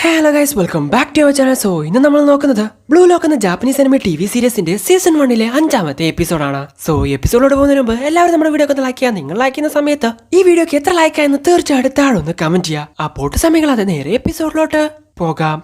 Hello guys, welcome back to our channel. So ഇന്ന് നമ്മൾ നോക്കുന്നത് ബ്ലൂ ലോക്ക് എന്ന ജാപ്പനീസ് അനിമേ ടി വി സീരീസിന്റെ സീസൺ 1 5ാമത്തെ എപ്പിസോഡാണ്. സോ എപ്പിസോഡോട് പോകുന്നതിന് മുമ്പ് എല്ലാവരും നമ്മുടെ വീഡിയോ ഒന്ന് ലൈക്ക് ചെയ്യുക. നിങ്ങൾ ലൈക്ക് ചെയ്യുന്ന സമയത്ത് ഈ വീഡിയോക്ക് എത്ര ലൈക്കായെന്ന് തീർച്ചയായിട്ടും താഴെ ഒന്ന് കമന്റ് ചെയ്യുക. ആ പോട്ട് സമയങ്ങളാതെ നേരെ എപ്പിസോഡിലോട്ട് പോകാം.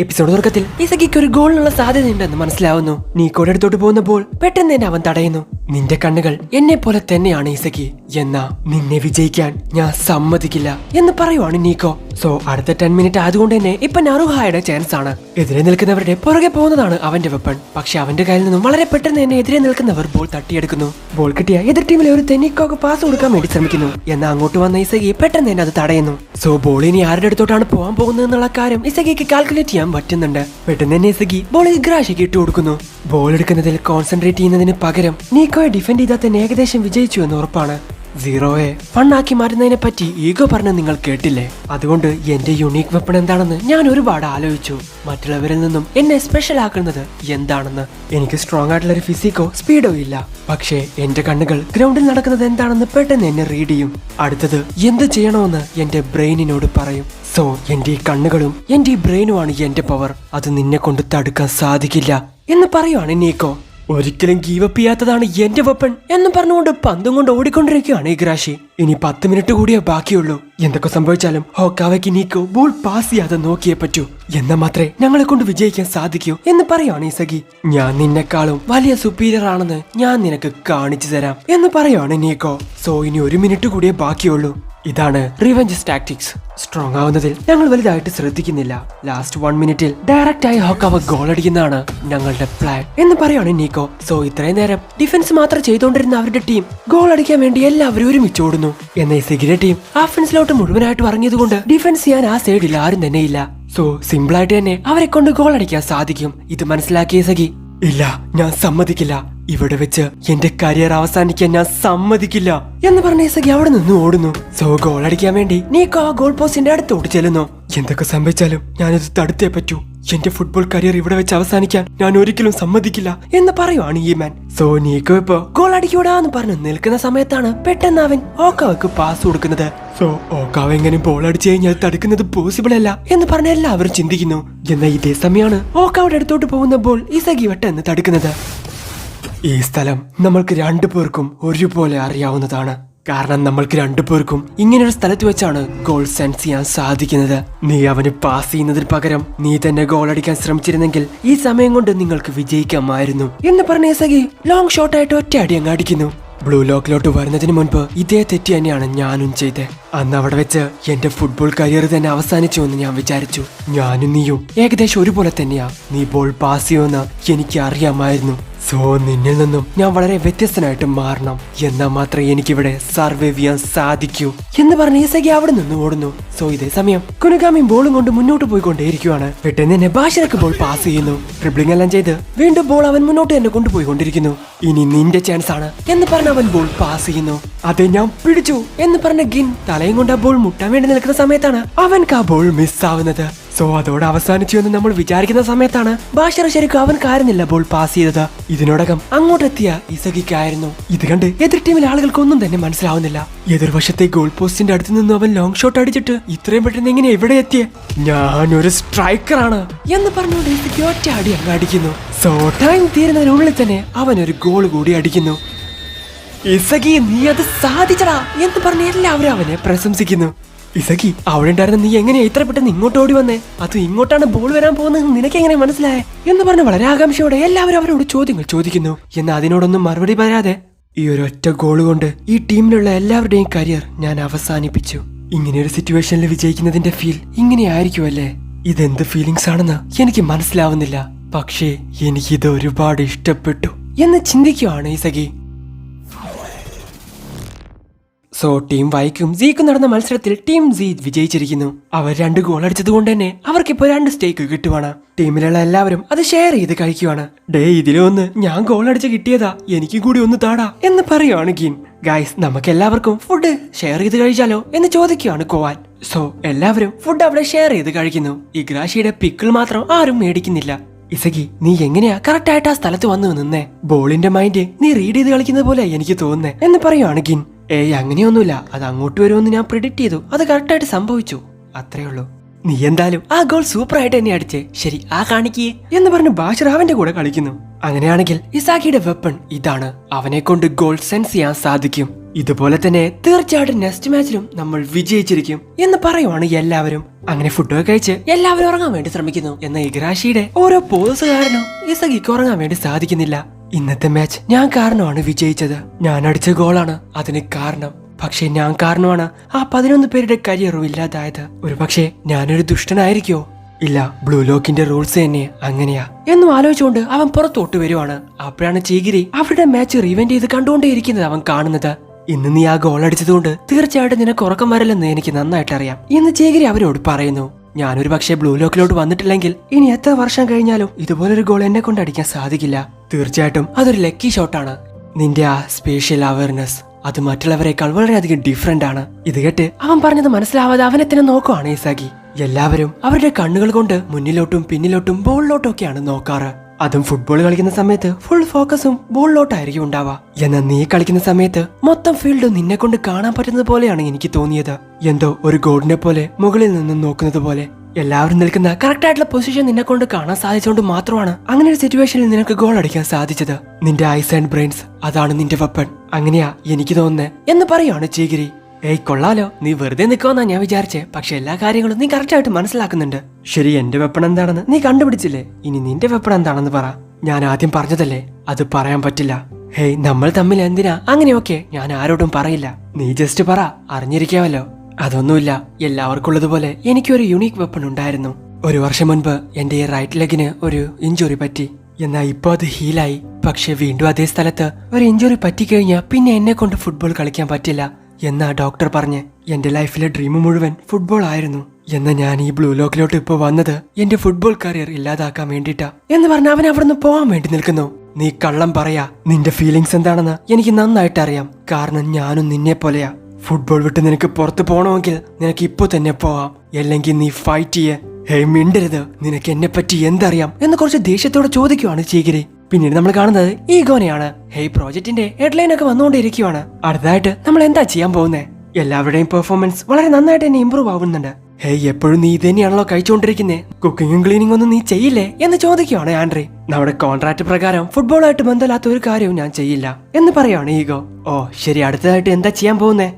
എപ്പിസോഡ് തുടക്കത്തിൽ ഇസഗിക്ക് ഒരു ഗോളിനുള്ള സാധ്യതയുണ്ടെന്ന് മനസ്സിലാവുന്നു. നീക്കോടെ അടുത്തോട്ട് പോകുന്ന ബോൾ പെട്ടെന്ന് തന്നെ അവൻ തടയുന്നു. നിന്റെ കണ്ണുകൾ എന്നെ പോലെ തന്നെയാണ് ഇസഗി, എന്നാ നിന്നെ വിജയിക്കാൻ ഞാൻ സമ്മതിക്കില്ല എന്ന് പറയുവാണ് നീക്കോ. സോ അടുത്ത 10 മിനിറ്റ് ആയതുകൊണ്ട് തന്നെ ഇപ്പൊ നറുഹായുടെ ചാൻസ് ആണ്. എതിരെ നിൽക്കുന്നവരുടെ പുറകെ പോകുന്നതാണ് അവന്റെ വെപ്പൺ. പക്ഷെ അവന്റെ കയ്യിൽ നിന്നും വളരെ പെട്ടെന്ന് തന്നെ എതിരെ നിൽക്കുന്നവർ ബോൾ തട്ടിയെടുക്കുന്നു. ബോൾ കിട്ടിയ എതിർ ടീമിലെ ഒരു തെന്നിക്കോക്ക് പാസ് കൊടുക്കാൻ വേണ്ടി ശ്രമിക്കുന്നു. എന്നാൽ അങ്ങോട്ട് വന്ന ഇസഗി പെട്ടെന്ന് തന്നെ അത് തടയുന്നു. സോ ബോൾ ഇനി ആരുടെ അടുത്തോട്ടാണ് പോകാൻ പോകുന്നത് എന്നുള്ള കാര്യം ഇസഗിക്ക് കാൽക്കുലേറ്റ് ചെയ്യാൻ പറ്റുന്നുണ്ട്. പെട്ടെന്ന് തന്നെ ഇസഗി ബോൾ ഇഗ്രാഷിക്ക് ഇട്ടു കൊടുക്കുന്നു. ബോൾ എടുക്കുന്നതിൽ കോൺസെൻട്രേറ്റ് ചെയ്യുന്നതിന് പകരം നീക്കോയെ ഡിഫെൻഡ് ചെയ്താൽ തന്നെ ഏകദേശം വിജയിച്ചു എന്ന് ഉറപ്പാണ്. സീറോയെ ഫണ്ണാക്കി മാറ്റുന്നതിനെ പറ്റി ഈഗോ പറഞ്ഞ് നിങ്ങൾ കേട്ടില്ലേ? അതുകൊണ്ട് എന്റെ യുണീക് വെപ്പൺ എന്താണെന്ന് ഞാൻ ഒരുപാട് ആലോചിച്ചു. മറ്റുള്ളവരിൽ നിന്നും എന്നെ സ്പെഷ്യൽ ആക്കുന്നത് എന്താണെന്ന്. എനിക്ക് സ്ട്രോങ് ആയിട്ടുള്ള ഒരു ഫിസിക്കോ സ്പീഡോ ഇല്ല. പക്ഷേ എന്റെ കണ്ണുകൾ ഗ്രൗണ്ടിൽ നടക്കുന്നത് എന്താണെന്ന് പെട്ടെന്ന് എന്നെ റീഡ് ചെയ്യും. അടുത്തത് എന്ത് ചെയ്യണമെന്ന് എന്റെ ബ്രെയിനിനോട് പറയും. സോ എന്റെ ഈ കണ്ണുകളും എന്റെ ഈ ബ്രെയിനുമാണ് എന്റെ പവർ. അത് നിന്നെ കൊണ്ട് തടുക്കാൻ സാധിക്കില്ല എന്ന് പറയുവാണ് നീക്കോ. ഒരിക്കലും ഗീവപ്പ് ചെയ്യാത്തതാണ് എന്റെ വെപ്പൺ എന്ന് പറഞ്ഞുകൊണ്ട് പന്തും കൊണ്ട് ഓടിക്കൊണ്ടിരിക്കുകയാണ് ഇഗ്രാഷി. ഇനി 10 മിനിറ്റ് കൂടിയേ ബാക്കിയുള്ളൂ. എന്തൊക്കെ സംഭവിച്ചാലും ഹോക്കാവയ്ക്ക് നീക്കോ ബോൾ പാസ് ചെയ്യാതെ നോക്കിയേ പറ്റൂ. എന്നാൽ മാത്രമേ ഞങ്ങളെ കൊണ്ട് വിജയിക്കാൻ സാധിക്കൂ എന്ന് പറയുവാണ് ഇസഗി. ഞാൻ നിന്നെക്കാളും വലിയ സുപ്പീരിയർ ആണെന്ന് ഞാൻ നിനക്ക് കാണിച്ചു തരാം എന്ന് പറയുവാണ് നീക്കോ. സോ ഇനി 1 മിനിറ്റ് കൂടിയേ ബാക്കിയുള്ളൂ. ഇതാണ് റിവെഞ്ച് ടാക്ടിക്സ്. സ്ട്രോങ് ആവുന്നതിൽ ഞങ്ങൾ വലുതായിട്ട് ശ്രദ്ധിക്കുന്നില്ല. ലാസ്റ്റ് 1 മിനിറ്റിൽ ഡയറക്റ്റ് ആയി ഹോക്കാവ ഗോൾ അടിക്കുന്നതാണ് ഞങ്ങളുടെ പ്ലാൻ എന്ന് പറയാണ് നീക്കോ. സോ ഇത്രയും നേരം ഡിഫൻസ് മാത്രം ചെയ്തുകൊണ്ടിരുന്ന അവരുടെ ടീം ഗോൾ അടിക്കാൻ വേണ്ടി എല്ലാവരും ഒരുമിച്ച് ഓടുന്നു. എന്നാൽ ഇസഗിയുടെ ടീം ഓഫൻസിലോട്ട് മുഴുവനായിട്ട് ഇറങ്ങിയതുകൊണ്ട് ഡിഫൻസ് ചെയ്യാൻ ആ സൈഡിൽ ആരും തന്നെ ഇല്ല. സോ സിമ്പിൾ ആയിട്ട് തന്നെ അവരെ കൊണ്ട് ഗോൾ അടിക്കാൻ സാധിക്കും. ഇത് മനസ്സിലാക്കിയ ഇസഗി, ഇല്ല ഞാൻ സമ്മതിക്കില്ല, ഇവിടെ വെച്ച് എന്റെ കരിയർ അവസാനിക്കാൻ ഞാൻ സമ്മതിക്കില്ല എന്ന് പറഞ്ഞ ഇസഗി അവിടെ നിന്ന് ഓടുന്നു. സോ ഗോൾ അടിക്കാൻ വേണ്ടി നീക്കോ ആ ഗോൾ പോസ്റ്റിന്റെ അടുത്തോട്ട് ചെല്ലുന്നു. എന്തൊക്കെ സംഭവിച്ചാലും ഞാനിത് തടുത്തേ പറ്റൂ. എന്റെ ഫുട്ബോൾ കരിയർ ഇവിടെ വെച്ച് അവസാനിക്കാൻ ഞാൻ ഒരിക്കലും സമ്മതിക്കില്ല എന്ന് പറയുവാണ് ഈ മാൻ. സോ നീക്കോ ഇപ്പൊ ഗോൾ അടിക്കൂടാന്ന് പറഞ്ഞ് നിൽക്കുന്ന സമയത്താണ് പെട്ടെന്ന് അവൻ ഓക്കാവക്ക് പാസ് കൊടുക്കുന്നത്. സോ ഓക്കാവ എങ്ങനെ ബോൾ അടിച്ചു കഴിഞ്ഞാൽ തടുക്കുന്നത് പോസിബിൾ അല്ല എന്ന് പറഞ്ഞ എല്ലാവരും ചിന്തിക്കുന്നു. എന്നാൽ ഇതേ സമയമാണ് ഓക്കാവയുടെ അടുത്തോട്ട് പോകുന്ന ബോൾ ഇസഗി വെട്ടെന്ന് തടുക്കുന്നത്. ഈ സ്ഥലം നമ്മൾക്ക് 2 പേർക്കും ഒരുപോലെ അറിയാവുന്നതാണ്. കാരണം നമ്മൾക്ക് 2 പേർക്കും ഇങ്ങനൊരു സ്ഥലത്ത് വെച്ചാണ് ഗോൾ സെൻസ് ചെയ്യാൻ സാധിക്കുന്നത്. നീ അവന് പാസ് ചെയ്യുന്നതിന് പകരം നീ തന്നെ ഗോൾ അടിക്കാൻ ശ്രമിച്ചിരുന്നെങ്കിൽ ഈ സമയം കൊണ്ട് നിങ്ങൾക്ക് വിജയിക്കാമായിരുന്നു എന്ന് പറഞ്ഞ ഇസഗി ലോങ് ഷോട്ടായിട്ട് ഒറ്റ അടി അങ്ങ് അടിക്കുന്നു. ബ്ലൂ ലോക്കിലോട്ട് വരുന്നതിന് മുൻപ് ഇതേ തെറ്റ് തന്നെയാണ് ഞാനും ചെയ്തത്. അന്ന് അവിടെ വെച്ച് എന്റെ ഫുട്ബോൾ കരിയർ തന്നെ അവസാനിച്ചു എന്ന് ഞാൻ വിചാരിച്ചു. ഞാനും നീയും ഏകദേശം ഒരുപോലെ തന്നെയാ. നീ ബോൾ പാസ് ചെയ്യുമെന്ന് എനിക്ക് അറിയാമായിരുന്നു. സോ നിന്നിൽ നിന്നും ഞാൻ വളരെ വ്യത്യസ്തനായിട്ട് മാറണം, എന്നാൽ മാത്രമേ എനിക്കിവിടെ സർവൈവ് ചെയ്യാൻ സാധിക്കൂ എന്ന് പറഞ്ഞ് ഇസഗി അവിടെ നിന്ന് ഓടുന്നു. സോ ഇതേ സമയം കുനുഗാമി ബോളും കൊണ്ട് മുന്നോട്ട് പോയിക്കൊണ്ടേയിരിക്കുവാണ്. പെട്ടെന്ന് തന്നെ ബാഷിറക്ക് ബോൾ പാസ് ചെയ്യുന്നു. ഡ്രിബ്ലിംഗ് എല്ലാം ചെയ്ത് വീണ്ടും ബോൾ അവൻ മുന്നോട്ട് തന്നെ കൊണ്ടുപോയിക്കൊണ്ടിരിക്കുന്നു. ഇനി നിന്റെ ചാൻസ് ആണ് എന്ന് പറഞ്ഞ് അവൻ ബോൾ പാസ് ചെയ്യുന്നു. അതെ ഞാൻ പിടിച്ചു എന്ന് പറഞ്ഞ ഗിൻ തലയും കൊണ്ട് ആ ബോൾ മുട്ടാൻ വേണ്ടി നിൽക്കുന്ന സമയത്താണ് അവൻക്ക് ആ ബോൾ മിസ്സാവുന്നത്. സോ അതോടെ അവസാനിച്ചു എന്ന് നമ്മൾ വിചാരിക്കുന്ന സമയത്താണ് ബാഷിർ ശരിക്കും അവൻ കാരുന്നില്ല ബോൾ പാസ് ചെയ്തത്. ഇതിനോടകം അങ്ങോട്ടെത്തിയ ഇസഗിക്കായിരുന്നു. ഇത് കണ്ട് എതിർ ടീമിലെ ആളുകൾക്കൊന്നും തന്നെ മനസ്സിലാവുന്നില്ല. എതിർവശത്തെ ഗോൾ പോസ്റ്റിന്റെ അടുത്ത് നിന്ന് അവൻ ലോങ് ഷോട്ട് അടിച്ചിട്ട് ഇത്രയും പെട്ടെന്ന് എങ്ങനെ എവിടെ എത്തിയ? ഞാനൊരു സ്ട്രൈക്കറാണ് എന്ന് പറഞ്ഞുകൊണ്ട് ഇസഗി ഒറ്റ അടി അങ്ങ് അടിക്കുന്നു. സോ ടൈം തീരുന്നതിനുള്ളിൽ തന്നെ അവൻ ഒരു ഗോൾ കൂടി അടിക്കുന്നു. ഇസഗി നീ അത് സാധിച്ചടാ എന്ന് പറഞ്ഞ് എല്ലാവരും അവനെ പ്രശംസിക്കുന്നു. ഇസഗി അവിടെ ഉണ്ടായിരുന്ന നീ എങ്ങനെയാ ഇത്ര പെട്ടെന്ന് ഇങ്ങോട്ട് ഓടി വന്നേ? അത് ഇങ്ങോട്ടാണ് ബോൾ വരാൻ പോകുന്നത് നിനക്ക് എങ്ങനെ മനസ്സിലായേ എന്ന് പറഞ്ഞ് വളരെ ആകാംക്ഷയോടെ എല്ലാവരും അവരോട് ചോദ്യങ്ങൾ ചോദിക്കുന്നു. എന്നാൽ അതിനോടൊന്നും മറുപടി പറയാതെ ഈ ഒരു ഒറ്റ ഗോൾ കൊണ്ട് ഈ ടീമിലുള്ള എല്ലാവരുടെയും കരിയർ ഞാൻ അവസാനിപ്പിച്ചു. ഇങ്ങനെയൊരു സിറ്റുവേഷനിൽ വിജയിക്കുന്നതിന്റെ ഫീൽ ഇങ്ങനെയായിരിക്കും അല്ലേ? ഇതെന്ത് ഫീലിങ്സ് ആണെന്ന് എനിക്ക് മനസ്സിലാവുന്നില്ല. പക്ഷേ എനിക്കിത് ഒരുപാട് ഇഷ്ടപ്പെട്ടു എന്ന് ചിന്തിക്കുവാണ് ഇസഗി. സോ ടീം വൈക്കും സീക്കും നടന്ന മത്സരത്തിൽ ടീം സീ വിജയിച്ചിരിക്കുന്നു. അവർ 2 ഗോൾ അടിച്ചത് കൊണ്ട് തന്നെ അവർക്കിപ്പോ 2 സ്റ്റേക്ക് കിട്ടുവാണ്. ടീമിലുള്ള എല്ലാവരും അത് ഷെയർ ചെയ്ത് കഴിക്കുവാണ്. ഡേ ഇതിലൊന്ന് ഞാൻ ഗോൾ അടിച്ച് കിട്ടിയതാ, എനിക്ക് കൂടി ഒന്ന് താടാ എന്ന് പറയുവാണ് ഗിൻ. ഗൈസ് നമുക്ക് എല്ലാവർക്കും ഫുഡ് ഷെയർ ചെയ്ത് കഴിച്ചാലോ എന്ന് ചോദിക്കുകയാണ് കോവാൻ. സോ എല്ലാവരും ഫുഡ് അവിടെ ഷെയർ ചെയ്ത് കഴിക്കുന്നു. ഇഗ്രാഷിയുടെ പിക്കിൾ മാത്രം ആരും മേടിക്കുന്നില്ല. ഇസഗി നീ എങ്ങനെയാ കറക്റ്റ് ആയിട്ട് ആ സ്ഥലത്ത് വന്നു നിന്നേ? ബോളിന്റെ മൈൻഡ് നീ റീഡ് ചെയ്ത് കളിക്കുന്നത് പോലെ എനിക്ക് തോന്നുന്നേ എന്ന് പറയുവാണ് ഗിൻ. ഏയ് അങ്ങനെയൊന്നുമില്ല, അത് അങ്ങോട്ട് വരുമെന്ന് ഞാൻ പ്രിഡിക്റ്റ് ചെയ്തു, അത് കറക്റ്റായിട്ട് സംഭവിച്ചു, അത്രേ ഉള്ളൂ. നീ എന്തായാലും ആ ഗോൾ സൂപ്പർ ആയിട്ട് തന്നെ അടിച്ചേ. ശരി, ആ കാണിക്കേ എന്ന് പറഞ്ഞ് ബാഷിർ അവന്റെ കൂടെ കളിക്കുന്നു. അങ്ങനെയാണെങ്കിൽ ഇസാക്കിയുടെ വെപ്പൺ ഇതാണ്. അവനെ കൊണ്ട് ഗോൾ സെൻസ് ചെയ്യാൻ സാധിക്കും. ഇതുപോലെ തന്നെ തീർച്ചയായിട്ടും നെക്സ്റ്റ് മാച്ചിലും നമ്മൾ വിജയിച്ചിരിക്കും എന്ന് പറയുവാണ് എല്ലാവരും. അങ്ങനെ ഫുഡൊക്കെ കഴിച്ച് എല്ലാവരും ഉറങ്ങാൻ വേണ്ടി ശ്രമിക്കുന്നു. എന്ന ഇഗ്രാഷിയുടെ ഓരോ പോസ് കാരണം ഇസഗിക്ക് ഉറങ്ങാൻ വേണ്ടി സാധിക്കുന്നില്ല. ഇന്നത്തെ മാച്ച് ഞാൻ കാരണമാണ് വിജയിച്ചത്. ഞാൻ അടിച്ച ഗോളാണ് അതിന് കാരണം. പക്ഷെ ഞാൻ കാരണമാണ് ആ 11 പേരുടെ കരിയറും ഇല്ലാതായത്. ഒരു പക്ഷേ ഞാനൊരു ദുഷ്ടനായിരിക്കോ? ഇല്ല, ബ്ലൂ ലോക്കിന്റെ റൂൾസ് തന്നെ അങ്ങനെയാ എന്നും ആലോചിച്ചുകൊണ്ട് അവൻ പുറത്തോട്ട് വരുവാണ്. അപ്പോഴാണ് ചീഗിരി അവരുടെ മാച്ച് റിവെന്റ് ചെയ്ത് കണ്ടുകൊണ്ടേയിരിക്കുന്നത് അവൻ കാണുന്നത്. ഇന്ന് നീ ആ ഗോൾ അടിച്ചതുകൊണ്ട് തീർച്ചയായിട്ടും നിനക്ക് ഉറക്കം വരില്ലെന്ന് എനിക്ക് നന്നായിട്ട് അറിയാം എന്ന് ചീഗിരി അവരോട് പറയുന്നു. ഞാനൊരു പക്ഷേ ബ്ലൂ ലോക്കിലോട്ട് വന്നിട്ടില്ലെങ്കിൽ ഇനി എത്ര വർഷം കഴിഞ്ഞാലും ഇതുപോലൊരു ഗോൾ എന്നെ കൊണ്ട് അടിക്കാൻ സാധിക്കില്ല. തീർച്ചയായിട്ടും അതൊരു ലക്കി ഷോട്ടാണ്. നിന്റെ ആ സ്പെഷ്യൽ അവയർനെസ് അത് മറ്റുള്ളവരെക്കാൾ വളരെയധികം ഡിഫറെന്റ് ആണ്. ഇത് കേട്ട് അവൻ പറഞ്ഞത് മനസ്സിലാവാതെ അവനെ തന്നെ നോക്കുവാണ് ഇസാഗി. എല്ലാവരും അവരുടെ കണ്ണുകൾ കൊണ്ട് മുന്നിലോട്ടും പിന്നിലോട്ടും ബോളിലോട്ടും ഒക്കെയാണ് നോക്കാറ്. അതും ഫുട്ബോൾ കളിക്കുന്ന സമയത്ത് ഫുൾ ഫോക്കസും ബോളിലോട്ടായിരിക്കും ഉണ്ടാവുക. എന്നാൽ നീ കളിക്കുന്ന സമയത്ത് മൊത്തം ഫീൽഡ് നിന്നെ കൊണ്ട് കാണാൻ പറ്റുന്നത് പോലെയാണ് എനിക്ക് തോന്നിയത്. എന്തോ ഒരു ഗോഡിനെ പോലെ മുകളിൽ നിന്നും നോക്കുന്നത് പോലെ. എല്ലാവരും നിൽക്കുന്ന കറക്റ്റ് ആയിട്ടുള്ള പൊസിഷൻ നിന്നെ കൊണ്ട് കാണാൻ സാധിച്ചുകൊണ്ട് മാത്രമാണ് അങ്ങനെ ഒരു സിറ്റുവേഷനിൽ നിനക്ക് ഗോൾ അടിക്കാൻ സാധിച്ചത്. നിന്റെ ഐസ് ആൻഡ് ബ്രെയിൻസ് അതാണ് നിന്റെ വെപ്പൺ. അങ്ങനെയാ എനിക്ക് തോന്നുന്നേ എന്ന് പറയാണ് ചീഗിരി. ഏയ് കൊള്ളാലോ, നീ വെറുതെ നിൽക്കുമെന്നാ ഞാൻ വിചാരിച്ചേ. പക്ഷെ എല്ലാ കാര്യങ്ങളും നീ കറക്റ്റ് ആയിട്ട് മനസ്സിലാക്കുന്നുണ്ട്. ശരി, എന്റെ വെപ്പൺ എന്താണെന്ന് നീ കണ്ടുപിടിച്ചില്ലേ? ഇനി നിന്റെ വെപ്പൺ എന്താണെന്ന് പറ. ഞാൻ ആദ്യം പറഞ്ഞതല്ലേ അത് പറയാൻ പറ്റില്ല. ഹേയ്, നമ്മൾ തമ്മിൽ എന്തിനാ അങ്ങനെയൊക്കെ ഞാൻ ആരോടും പറയില്ല. നീ ജസ്റ്റ് പറ, അറിഞ്ഞിരിക്കാമല്ലോ. അതൊന്നുമില്ല, എല്ലാവർക്കും ഉള്ളതുപോലെ എനിക്കൊരു യുണീക് വെപ്പൺ ഉണ്ടായിരുന്നു. ഒരു വർഷം മുൻപ് എന്റെ റൈറ്റ് ലെഗിന് ഒരു ഇഞ്ചുറി പറ്റി. എന്നാ ഇപ്പൊ അത് ഹീലായി. പക്ഷെ വീണ്ടും അതേ സ്ഥലത്ത് ഒരു ഇഞ്ചുറി പറ്റിക്കഴിഞ്ഞാൽ പിന്നെ എന്നെ കൊണ്ട് ഫുട്ബോൾ കളിക്കാൻ പറ്റില്ല എന്നാ ഡോക്ടർ പറഞ്ഞ്. എന്റെ ലൈഫിലെ ഡ്രീം മുഴുവൻ ഫുട്ബോൾ ആയിരുന്നു. എന്നാ ഞാൻ ഈ ബ്ലൂ ലോക്കിലോട്ട് ഇപ്പൊ വന്നത് എന്റെ ഫുട്ബോൾ കരിയർ ഇല്ലാതാക്കാൻ വേണ്ടിട്ടാ എന്ന് പറഞ്ഞ അവൻ അവിടുന്ന് പോവാൻ വേണ്ടി നിൽക്കുന്നു. നീ കള്ളം പറയാ. നിന്റെ ഫീലിങ്സ് എന്താണെന്ന് എനിക്ക് നന്നായിട്ട് അറിയാം. കാരണം ഞാനും നിന്നെ പോലെയാ. ഫുട്ബോൾ വിട്ട് നിനക്ക് പുറത്ത് പോകണമെങ്കിൽ നിനക്ക് ഇപ്പൊ തന്നെ പോവാം, അല്ലെങ്കിൽ നീ ഫൈറ്റ് ചെയ്യേ. ഹേയ്, മിണ്ടരുത്, നിനക്ക് എന്നെ പറ്റി എന്തറിയാം എന്ന് കുറച്ച് ദേഷ്യത്തോടെ ചോദിക്കുവാണ് ചീഗിരി. പിന്നീട് നമ്മൾ കാണുന്നത് ഈഗോനെയാണ്. ഹേയ്, പ്രോജക്റ്റിന്റെ ഹെഡ്ലൈൻ ഒക്കെ വന്നുകൊണ്ടിരിക്കുവാണ്. അടുത്തതായിട്ട് നമ്മൾ എന്താ ചെയ്യാൻ പോകുന്നേ? എല്ലാവരുടെയും പെർഫോമൻസ് വളരെ നന്നായിട്ട് തന്നെ ഇമ്പ്രൂവ് ആവുന്നുണ്ട്. ഹേയ്, എപ്പോഴും നീ ഇത് തന്നെയാണല്ലോ കഴിച്ചുകൊണ്ടിരിക്കുന്നേ? കുക്കിങ്ങും ക്ലീനിങ് ഒന്നും നീ ചെയ്യില്ലേ എന്ന് ചോദിക്കുവാണ് ആൻഡ്രി. നമ്മുടെ കോൺട്രാക്ട് പ്രകാരം ഫുട്ബോളായിട്ട് ബന്ധമില്ലാത്ത ഒരു കാര്യവും ഞാൻ ചെയ്യില്ല എന്ന് പറയാണ് ഈഗോ. ഓ ശരി, അടുത്തതായിട്ട് എന്താ ചെയ്യാൻ പോകുന്നേ?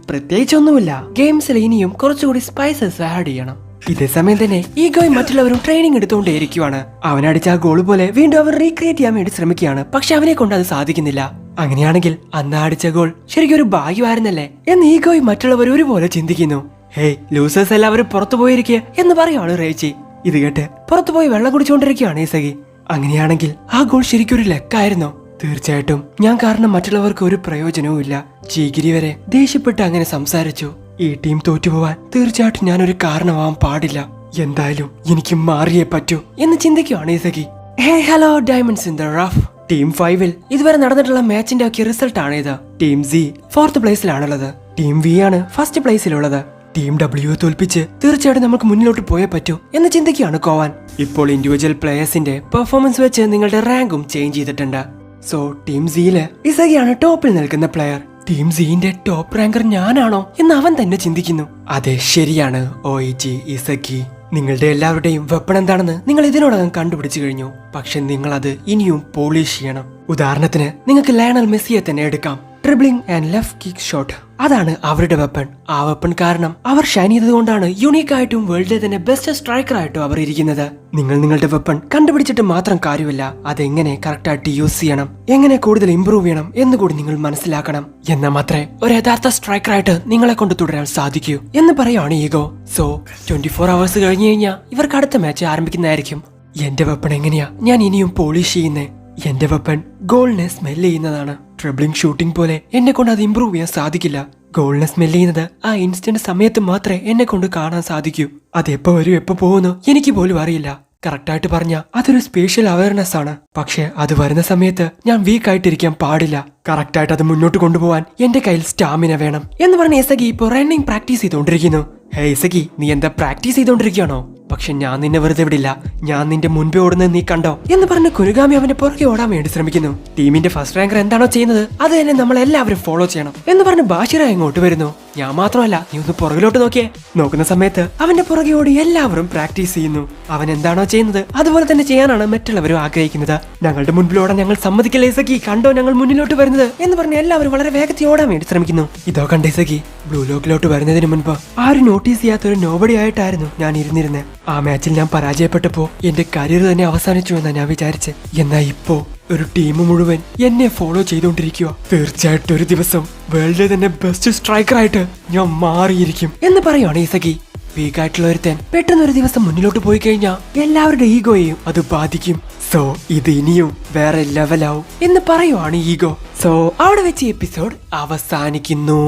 പ്രത്യേകിച്ചൊന്നുമില്ല. ഗെയിംസിൽ ഇനിയും കുറച്ചുകൂടി സ്പൈസസ് ആഡ് ചെയ്യണം. ഇതേ സമയം തന്നെ ഈഗോയും മറ്റുള്ളവരും ട്രെയിനിങ് എടുത്തുകൊണ്ടേയിരിക്കുവാണ്. അവനടിച്ച ആ ഗോൾ പോലെ വീണ്ടും അവർ റീക്രിയേറ്റ് ചെയ്യാൻ വേണ്ടി ശ്രമിക്കുകയാണ്. പക്ഷെ അവനെ കൊണ്ട് അത് സാധിക്കുന്നില്ല. അങ്ങനെയാണെങ്കിൽ അന്ന് അടിച്ച ഗോൾ ശരിക്കും ഒരു ഭാഗ്യമായിരുന്നല്ലേ എന്ന് ഈഗോയും മറ്റുള്ളവർ ഒരുപോലെ ചിന്തിക്കുന്നു. ഹേയ്, ലൂസേഴ്സ് എല്ലാവരും പുറത്തു പോയിരിക്കുക എന്ന് പറയുവാണ് റേച്ചി. ഇത് കേട്ട് പുറത്തുപോയി വെള്ളം കുടിച്ചുകൊണ്ടിരിക്കുകയാണ് ഇസഗി. അങ്ങനെയാണെങ്കിൽ ആ ഗോൾ ശരിക്കും ഒരു ലക്കായിരുന്നോ? തീർച്ചയായിട്ടും ഞാൻ കാരണം മറ്റുള്ളവർക്ക് ഒരു പ്രയോജനവും ഇല്ല. ചീഗിരി വരെ ദേഷ്യപ്പെട്ട് അങ്ങനെ സംസാരിച്ചു. ഈ ടീം തോറ്റുപോവാൻ തീർച്ചയായിട്ടും ഞാനൊരു കാരണമാവാൻ പാടില്ല. എന്തായാലും എനിക്ക് മാറിയേ പറ്റൂ എന്ന് ചിന്തിക്കുവാണ് Isagi. Hey hello diamonds in the rough. Team 5-ൽ ഇതുവരെ നടന്നിട്ടുള്ള മാച്ചിന്റെ ഒക്കെ റിസൾട്ട് ആണ് ഇത്. ടീം സി 4th പ്ലേസിലാണുള്ളത്. ടീം വി ആണ് ഫസ്റ്റ് പ്ലേസിലുള്ളത്. ടീം ഡബ്ല്യു തോൽപ്പിച്ച് തീർച്ചയായിട്ടും നമുക്ക് മുന്നിലോട്ട് പോയേ പറ്റൂ എന്ന് ചിന്തിക്കുകയാണ് കോവാൻ. ഇപ്പോൾ ഇൻഡിവിജ്വൽ പ്ലേയേഴ്സിന്റെ പെർഫോമൻസ് വെച്ച് നിങ്ങളുടെ റാങ്കും ചേഞ്ച് ചെയ്തിട്ടുണ്ട്. സോ ടീം സിയില് ഇസഗിയാണ് ടോപ്പിൽ നിൽക്കുന്ന പ്ലെയർ. ടീം സിന്റെ ടോപ്പ് റാങ്കർ ഞാനാണോ എന്ന് അവൻ തന്നെ ചിന്തിക്കുന്നു. അതെ, ശരിയാണ് OEG ഇസഗി. നിങ്ങളുടെ എല്ലാവരുടെയും വെപ്പൺ എന്താണെന്ന് നിങ്ങൾ ഇതിനോടകം കണ്ടുപിടിച്ചു കഴിഞ്ഞു. പക്ഷെ നിങ്ങൾ അത് ഇനിയും പോളിഷ് ചെയ്യണം. ഉദാഹരണത്തിന് നിങ്ങൾക്ക് ലയണൽ മെസ്സിയെ തന്നെ എടുക്കാം. Dribbling and left kick shot അതാണ് അവരുടെ വെപ്പൺ. ആ വെപ്പൺ കാരണം അവർ ഷൈൻ ചെയ്തതുകൊണ്ടാണ് യുണീക്ക് ആയിട്ടും വേൾഡിലെ തന്നെ ബെസ്റ്റ് സ്ട്രൈക്കർ ആയിട്ടും അവർ ഇരിക്കുന്നത്. നിങ്ങൾ നിങ്ങളുടെ വെപ്പൺ കണ്ടുപിടിച്ചിട്ട് മാത്രം കാര്യമില്ല, അതെങ്ങനെ കറക്റ്റ് ആയിട്ട് യൂസ് ചെയ്യണം, എങ്ങനെ കൂടുതൽ ഇംപ്രൂവ് ചെയ്യണം എന്നുകൂടി നിങ്ങൾ മനസ്സിലാക്കണം. എന്നാൽ മാത്രമേ ഒരു യഥാർത്ഥ സ്ട്രൈക്കർ ആയിട്ട് നിങ്ങളെ കൊണ്ട് തുടരാൻ സാധിക്കൂ എന്ന് പറയാണ് ഈഗോ. സോ 24 hours കഴിഞ്ഞു കഴിഞ്ഞാൽ ഇവർക്ക് അടുത്ത മാച്ച് ആരംഭിക്കുന്നതായിരിക്കും. എന്റെ വെപ്പൺ എങ്ങനെയാ ഞാൻ ഇനിയും പോളിഷ് ചെയ്യുന്നേ? എന്റെ വെപ്പൺ ഗോളിനെ സ്മെല് ചെയ്യുന്നതാണ്. ട്രിബ്ലിംഗ് ഷൂട്ടിംഗ് പോലെ എന്നെ കൊണ്ട് അത് ഇംപ്രൂവ് ചെയ്യാൻ സാധിക്കില്ല. ഗോളിനെ സ്മെല് ചെയ്യുന്നത് ആ ഇൻസ്റ്റന്റ് സമയത്ത് മാത്രമേ എന്നെ കൊണ്ട് കാണാൻ സാധിക്കൂ. അത് എപ്പോ വരും എപ്പോ പോകുന്നു എനിക്ക് പോലും അറിയില്ല. കറക്റ്റായിട്ട് പറഞ്ഞ അതൊരു സ്പെഷ്യൽ അവയർനെസ് ആണ്. പക്ഷെ അത് വരുന്ന സമയത്ത് ഞാൻ വീക്ക് ആയിട്ടിരിക്കാൻ പാടില്ല. കറക്റ്റായിട്ട് അത് മുന്നോട്ട് കൊണ്ടുപോകാൻ എന്റെ കയ്യിൽ സ്റ്റാമിന വേണം എന്ന് പറഞ്ഞ ഇസഗി ഇപ്പൊ റണ്ണിംഗ് പ്രാക്ടീസ് ചെയ്തുകൊണ്ടിരിക്കുന്നു. ഹേ ഇസഗി, നീ എന്താ പ്രാക്ടീസ് ചെയ്തോണ്ടിരിക്കുകയാണോ? പക്ഷെ ഞാൻ നിന്നെ വെറുതെ വിടില്ല, ഞാൻ നിന്റെ മുൻപേ ഓടുന്നത് നീ കണ്ടോ എന്ന് പറഞ്ഞ് കുരുഗാമി അവന്റെ പുറകെ ഓടാൻ വേണ്ടി ശ്രമിക്കുന്നു. ടീമിന്റെ ഫസ്റ്റ് റാങ്കർ എന്താണോ ചെയ്യുന്നത് അത് തന്നെ നമ്മൾ എല്ലാവരും ഫോളോ ചെയ്യണം എന്ന് പറഞ്ഞ് ബാഷിറ ഇങ്ങോട്ട് വരുന്നു. ഞാൻ മാത്രമല്ല, നീ ഒന്ന് പുറകിലോട്ട് നോക്കിയേ. നോക്കുന്ന സമയത്ത് അവന്റെ പുറകെ ഓടി എല്ലാവരും പ്രാക്ടീസ് ചെയ്യുന്നു. അവൻ എന്താണോ ചെയ്യുന്നത് അതുപോലെ തന്നെ ചെയ്യാനാണ് മറ്റുള്ളവരും ആഗ്രഹിക്കുന്നത്. ഞങ്ങളുടെ മുൻപിലോടാൻ ഞങ്ങൾ സമ്മതിക്കില്ല ഇസക്കി, കണ്ടോ ഞങ്ങൾ മുന്നിലോട്ട് വരുന്നത് എന്ന് പറഞ്ഞ് എല്ലാവരും വളരെ വേഗത്തിൽ ഓടാൻ വേണ്ടി ശ്രമിക്കുന്നു. ഇതോ കണ്ട ഇസക്കി, ബ്ലൂ ലോക്കിലോട്ട് വരുന്നതിന് മുൻപ് ആരും നോട്ടീസ് ചെയ്യാത്തൊരു നോബഡി ആയിട്ടായിരുന്നു ഞാൻ ഇരുന്നിരുന്നത്. ആ മാച്ചിൽ ഞാൻ പരാജയപ്പെട്ടപ്പോ എന്റെ കരിയർ തന്നെ അവസാനിച്ചു എന്നാ ഞാൻ വിചാരിച്ചത്. എന്നാൽ ഇപ്പോ ഒരു ടീം മുഴുവൻ എന്നെ ഫോളോ ചെയ്തുകൊണ്ടിരിക്കുക. തീർച്ചയായിട്ടും ഒരു ദിവസം വേൾഡിലെ തന്നെ ബെസ്റ്റ് സ്ട്രൈക്കറായിട്ട് ഞാൻ മാറിയിരിക്കും എന്ന് പറയുവാണ് ഇസക്കി. വീക്കായിട്ടുള്ള ഒരുത്തൻ പെട്ടെന്ന് ഒരു ദിവസം മുന്നിലോട്ട് പോയി കഴിഞ്ഞാൽ എല്ലാവരുടെ ഈഗോയെയും അത് ബാധിക്കും. സോ ഇത് ഇനിയും വേറെ ലെവലാവും എന്ന് പറയുവാണ് ഈഗോ. സോ അവിടെ വെച്ച് എപ്പിസോഡ് അവസാനിക്കുന്നു.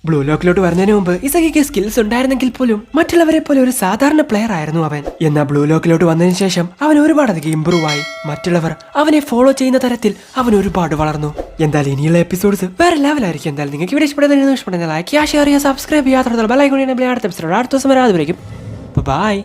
ബ്ലൂ ലോക്കിലോട്ട് വരുന്നതിന് മുമ്പ് ഇസക്കിക്ക് സ്കിൽസ് ഉണ്ടായിരുന്നെങ്കിൽ പോലും മറ്റുള്ളവരെ പോലെ ഒരു സാധാരണ പ്ലെയർ ആയിരുന്നു അവൻ. എന്നാൽ ബ്ലൂ ലോക്കിലോട്ട് വന്നതിന് ശേഷം അവൻ ഒരുപാടധികം ഇമ്പ്രൂവ് ആയി. മറ്റുള്ളവർ അവനെ ഫോളോ ചെയ്യുന്ന തരത്തിൽ അവൻ ഒരുപാട് വളർന്നു. എന്തായാലും ഇനിയുള്ള എപ്പിസോഡ്സ് വേറെ ലെവലായിരിക്കും. എന്തായാലും നിങ്ങൾക്ക് ഇവിടെ ഇഷ്ടപ്പെടുന്ന ലൈക്ക് ചെയ്യുക, ഷെയർ ചെയ്യുക, സബ്സ്ക്രൈബ് ചെയ്യാത്ത ബെൽ ഐക്കൺ അടുത്ത എപ്പിസോഡ് അടുത്ത ദിവസം വരാതെ. ബൈ.